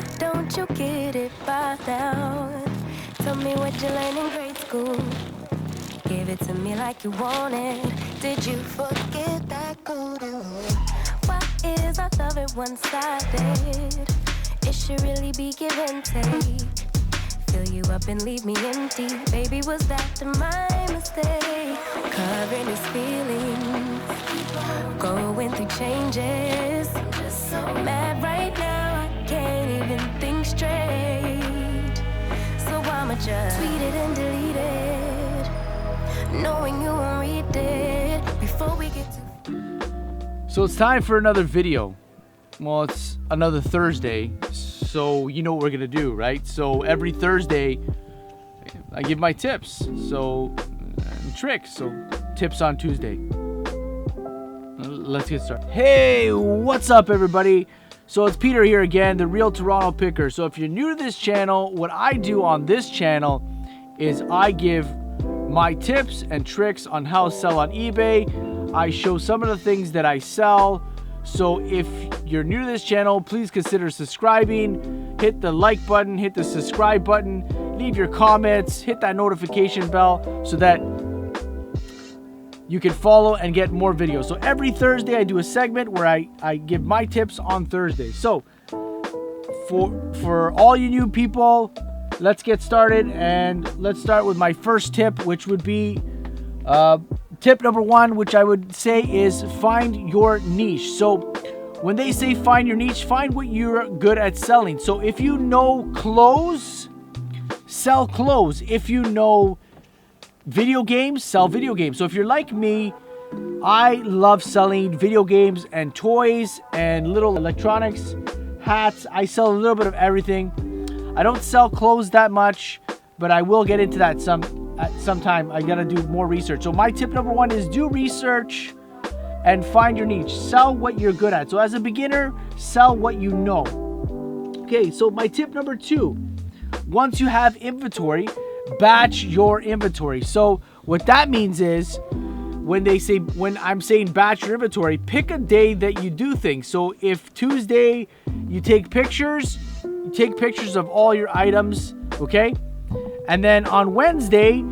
Why don't you get it by now? Tell me what you learned in grade school. Give it to me like you want it. Did you forget that code? Why is our love it one-sided? It should really be give and take. Fill you up and leave me empty. Baby, was that my mistake? Covering his feelings, going through changes. I'm just so mad right now, I can't even think straight. So I'ma just tweet it and delete it, knowing you won't read it before we get to. So it's time for another video. Well, it's another Thursday, so you know what we're gonna do, right? So every Thursday I give my tips, so tricks. So tips on Tuesday. Let's get started. Hey, what's up everybody? So it's Peter here again, the real Toronto picker. So if you're new to this channel, what I do on this channel is I give my tips and tricks on how to sell on eBay. I show some of the things that I sell. So if you're new to this channel, please consider subscribing. Hit the like button, hit the subscribe button, leave your comments, hit that notification bell so that you can follow and get more videos. So every Thursday I do a segment where I give my tips on Thursday. So for all you new people, let's get started, and let's start with my first tip, which would be tip number one, which I would say is find your niche. So when they say find your niche, find what you're good at selling. So if you know clothes, sell clothes. If you know video games, sell video games. So if you're like me, I love selling video games and toys and little electronics, hats. I sell a little bit of everything. I don't sell clothes that much, but I will get into that sometime. I gotta do more research. So my tip number one is do research and find your niche. Sell what you're good at. So as a beginner, sell what you know. Okay, so my tip number two, once you have inventory, batch your inventory. So what that means is when I'm saying batch your inventory, pick a day that you do things. So if Tuesday you take pictures of all your items, okay? And then on Wednesday,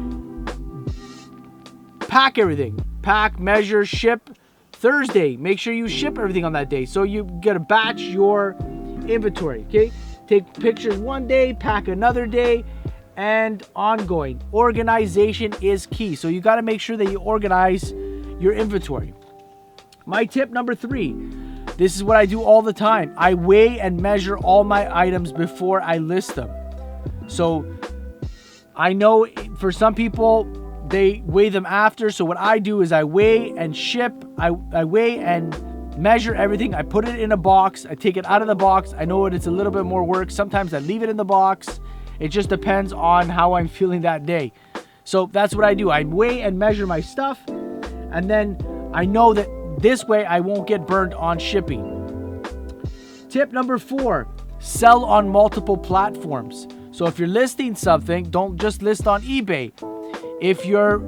pack everything. Pack, measure, ship. Thursday, make sure you ship everything on that day. So you gotta batch your inventory, okay? Take pictures one day, pack another day, and ongoing. Organization is key. So you gotta make sure that you organize your inventory. My tip number three, this is what I do all the time. I weigh and measure all my items before I list them. So I know for some people, they weigh them after. So what I do is I weigh and ship. I weigh and measure everything. I put it in a box. I take it out of the box. I know it's a little bit more work. Sometimes I leave it in the box. It just depends on how I'm feeling that day. So that's what I do. I weigh and measure my stuff. And then I know that this way I won't get burned on shipping. Tip number four, sell on multiple platforms. So if you're listing something, don't just list on eBay. If you're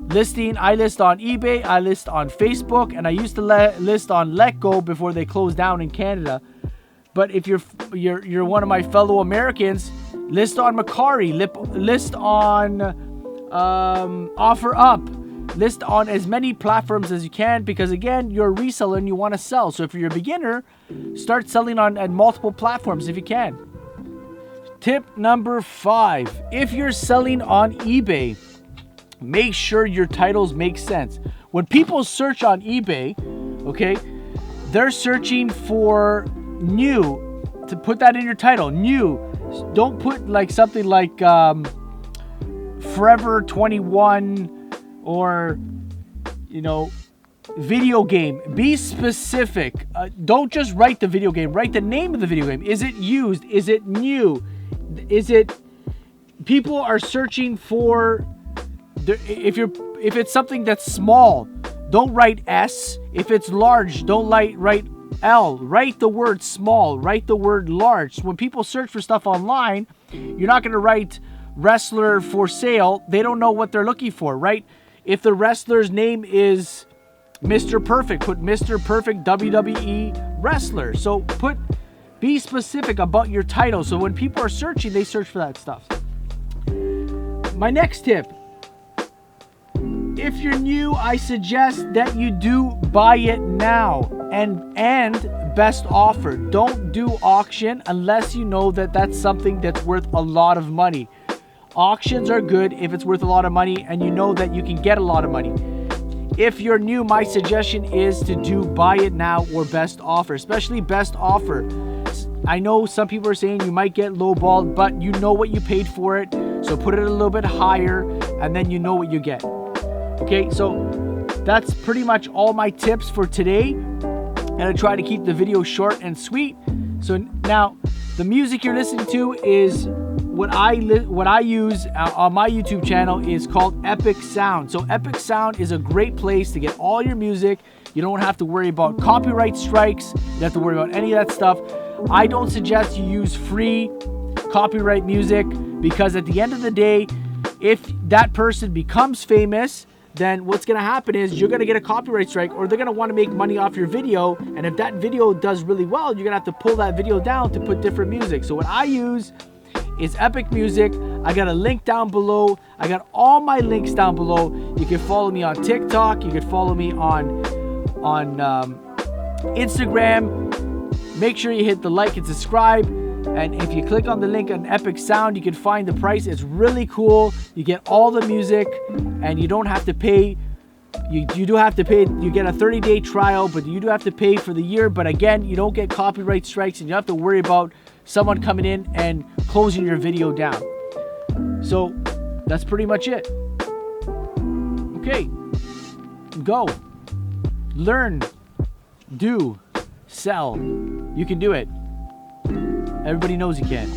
listing, I list on eBay, I list on Facebook, and I used to list on Letgo before they closed down in Canada. But if you're one of my fellow Americans, list on Macari, list on OfferUp, list on as many platforms as you can, because again, you're a reseller and you want to sell. So if you're a beginner, start selling on multiple platforms if you can. Tip number five, if you're selling on eBay, make sure your titles make sense. When people search on eBay, okay, they're searching for new. To put that in your title, new. Don't put like something like Forever 21 or, you know, video game. Be specific. Don't just write the video game. Write the name of the video game. Is it used? Is it new? Is it? People are searching for. If it's something that's small, don't write S. If it's large, don't write L. Write the word small. Write the word large. When people search for stuff online, you're not going to write wrestler for sale. They don't know what they're looking for, right? If the wrestler's name is Mr. Perfect, put Mr. Perfect WWE wrestler. So Be specific about your title. So when people are searching, they search for that stuff. My next tip. If you're new, I suggest that you do buy it now and best offer. Don't do auction unless you know that that's something that's worth a lot of money. Auctions are good if it's worth a lot of money and you know that you can get a lot of money. If you're new, my suggestion is to do buy it now or best offer, especially best offer. I know some people are saying you might get lowballed, but you know what you paid for it. So put it a little bit higher and then you know what you get. Okay, so that's pretty much all my tips for today. And I try to keep the video short and sweet. So now the music you're listening to is what I use on my YouTube channel is called Epic Sound. So Epic Sound is a great place to get all your music. You don't have to worry about copyright strikes. You don't have to worry about any of that stuff. I don't suggest you use free copyright music because at the end of the day, if that person becomes famous, then what's going to happen is you're going to get a copyright strike or they're going to want to make money off your video. And if that video does really well, you're going to have to pull that video down to put different music. So what I use is Epic Music. I got a link down below. I got all my links down below. You can follow me on TikTok. You can follow me on Instagram. Make sure you hit the like and subscribe. And if you click on the link on Epic Sound, you can find the price. It's really cool. You get all the music and you don't have to pay. You do have to pay. You get a 30-day trial, but you do have to pay for the year. But again, you don't get copyright strikes and you don't have to worry about someone coming in and closing your video down. So that's pretty much it. Okay. Go. Learn. Do. Sell. You can do it. Everybody knows you can.